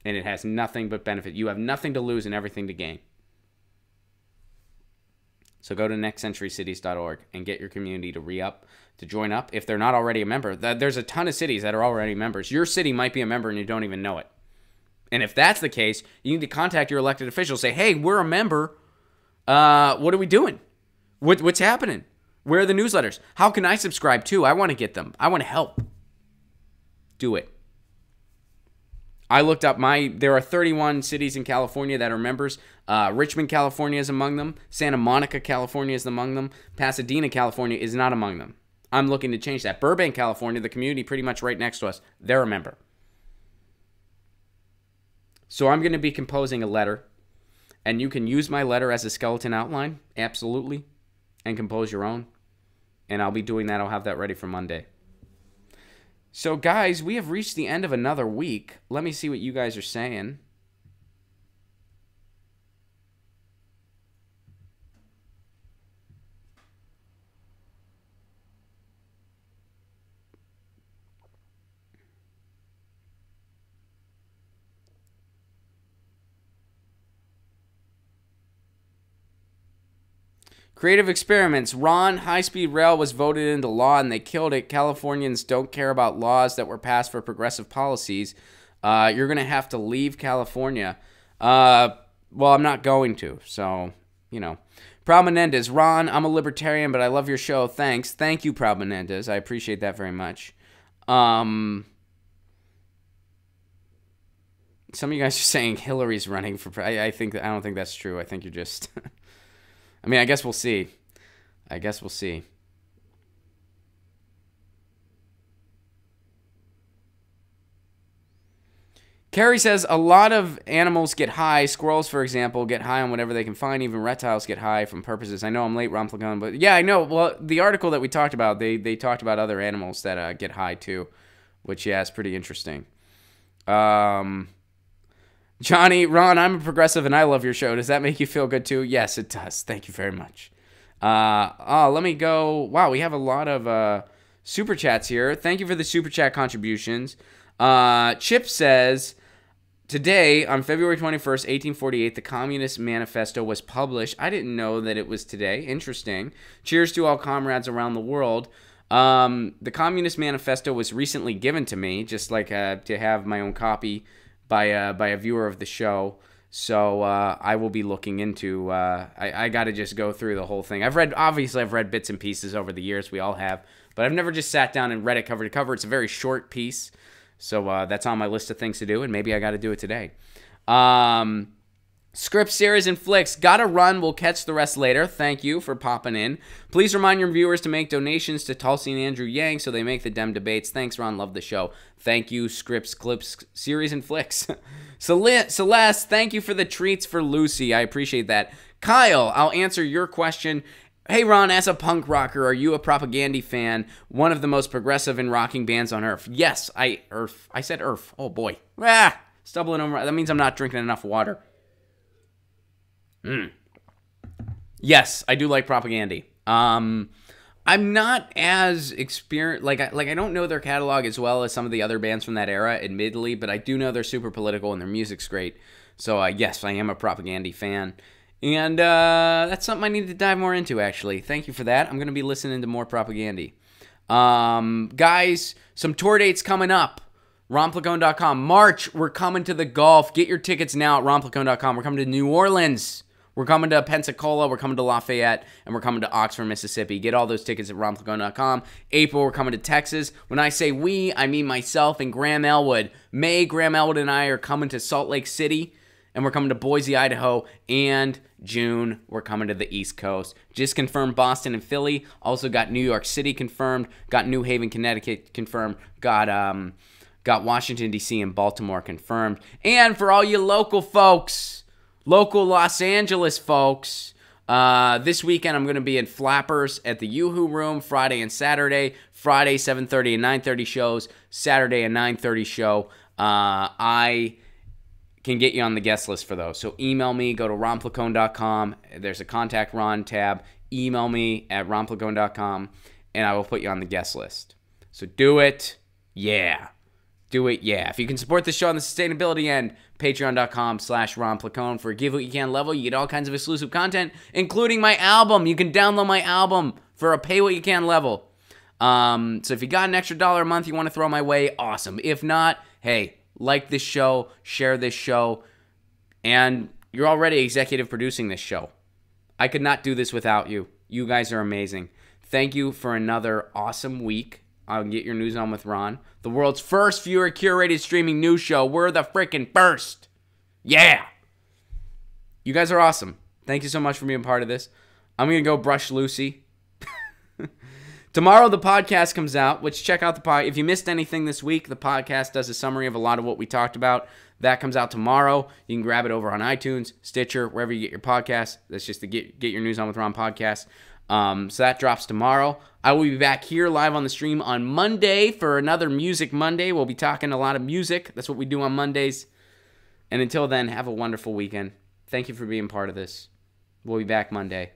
And it has nothing but benefit. You have nothing to lose and everything to gain. So go to nextcenturycities.org and get your community to re-up, to join up. If they're not already a member, there's a ton of cities that are already members. Your city might be a member and you don't even know it. And if that's the case, you need to contact your elected officials. Say, hey, we're a member. What are we doing? What's happening? Where are the newsletters? How can I subscribe too? I want to get them. I want to help. Do it. I looked up there are 31 cities in California that are members. Richmond, California is among them. Santa Monica, California is among them. Pasadena, California is not among them. I'm looking to change that. Burbank, California, the community pretty much right next to us, they're a member. So I'm going to be composing a letter, and you can use my letter as a skeleton outline, absolutely, and compose your own. And I'll be doing that. I'll have that ready for Monday. So, guys, we have reached the end of another week. Let me see what you guys are saying. Creative experiments. Ron, high-speed rail was voted into law and they killed it. Californians don't care about laws that were passed for progressive policies. You're going to have to leave California. Well, I'm not going to, so, you know. Proud Menendez. Ron, I'm a libertarian, but I love your show. Thanks. Thank you, Proud Menendez. I appreciate that very much. Some of you guys are saying Hillary's running for... I don't think that's true. I think you're just... I mean, I guess we'll see. Carrie says, a lot of animals get high. Squirrels, for example, get high on whatever they can find. Even reptiles get high from purposes. I know I'm late, Romplagon, but yeah, I know. Well, the article that we talked about, they talked about other animals that get high too, which, yeah, is pretty interesting. Johnny, Ron, I'm a progressive and I love your show. Does that make you feel good too? Yes, it does. Thank you very much. Let me go. Wow, we have a lot of super chats here. Thank you for the super chat contributions. Chip says, today, on February 21st, 1848, the Communist Manifesto was published. I didn't know that it was today. Interesting. Cheers to all comrades around the world. The Communist Manifesto was recently given to me, just like to have my own copy by a viewer of the show. So I will be looking into, I got to just go through the whole thing. Obviously I've read bits and pieces over the years, we all have, but I've never just sat down and read it cover to cover. It's a very short piece, so that's on my list of things to do, and maybe I got to do it today. Script, series, and flicks. Gotta run. We'll catch the rest later. Thank you for popping in. Please remind your viewers to make donations to Tulsi and Andrew Yang so they make the Dem debates. Thanks, Ron. Love the show. Thank you, Scripts, Clips, Series, and Flicks. Celeste, thank you for the treats for Lucy. I appreciate that. Kyle, I'll answer your question. Hey, Ron, as a punk rocker, are you a Propaganda fan? One of the most progressive and rocking bands on Earth. Yes, I said Earth. Oh, boy. Stumbling over. That means I'm not drinking enough water. Yes, I do like Propaganda. I'm not as experienced, like I don't know their catalog as well as some of the other bands from that era, admittedly, but I do know they're super political and their music's great. So yes, I am a Propaganda fan, and that's something I need to dive more into. Actually, thank you for that. I'm gonna be listening to more Propaganda. Guys, some tour dates coming up. Romplacone.com. March, we're coming to the Gulf. Get your tickets now at Romplacone.com. We're coming to New Orleans. We're coming to Pensacola, we're coming to Lafayette, and we're coming to Oxford, Mississippi. Get all those tickets at Romplacone.com. April, we're coming to Texas. When I say we, I mean myself and Graham Elwood. May, Graham Elwood and I are coming to Salt Lake City, and we're coming to Boise, Idaho. And June, we're coming to the East Coast. Just confirmed Boston and Philly. Also got New York City confirmed. Got New Haven, Connecticut confirmed. Got Washington, D.C. and Baltimore confirmed. And for all you local folks, local Los Angeles folks, this weekend I'm going to be in Flappers at the Yoo-Hoo Room Friday and Saturday. Friday, 7:30 and 9:30 shows. Saturday, a 9:30 show. I can get you on the guest list for those. So email me, go to romplacone.com. There's a Contact Ron tab. Email me at romplacone.com, and I will put you on the guest list. So do it. Yeah. Do it, yeah. If you can support the show on the sustainability end, patreon.com/romplacone. For a give what you can level, you get all kinds of exclusive content, including my album. You can download my album for a pay what you can level. So if you got an extra $1 a month you want to throw my way, awesome. If not, hey, like this show, share this show, and you're already executive producing this show. I could not do this without you. You guys are amazing. Thank you for another awesome week on Get Your News On with Ron, the world's first viewer-curated streaming news show. We're the freaking first. Yeah. You guys are awesome. Thank you so much for being part of this. I'm going to go brush Lucy. Tomorrow the podcast comes out, which check out the podcast. If you missed anything this week, the podcast does a summary of a lot of what we talked about. That comes out tomorrow. You can grab it over on iTunes, Stitcher, wherever you get your podcasts. That's just the Get Your News On with Ron podcast. So that drops tomorrow. I will be back here live on the stream on Monday for another Music Monday. We'll be talking a lot of music. That's what we do on Mondays. And until then, have a wonderful weekend. Thank you for being part of this. We'll be back Monday.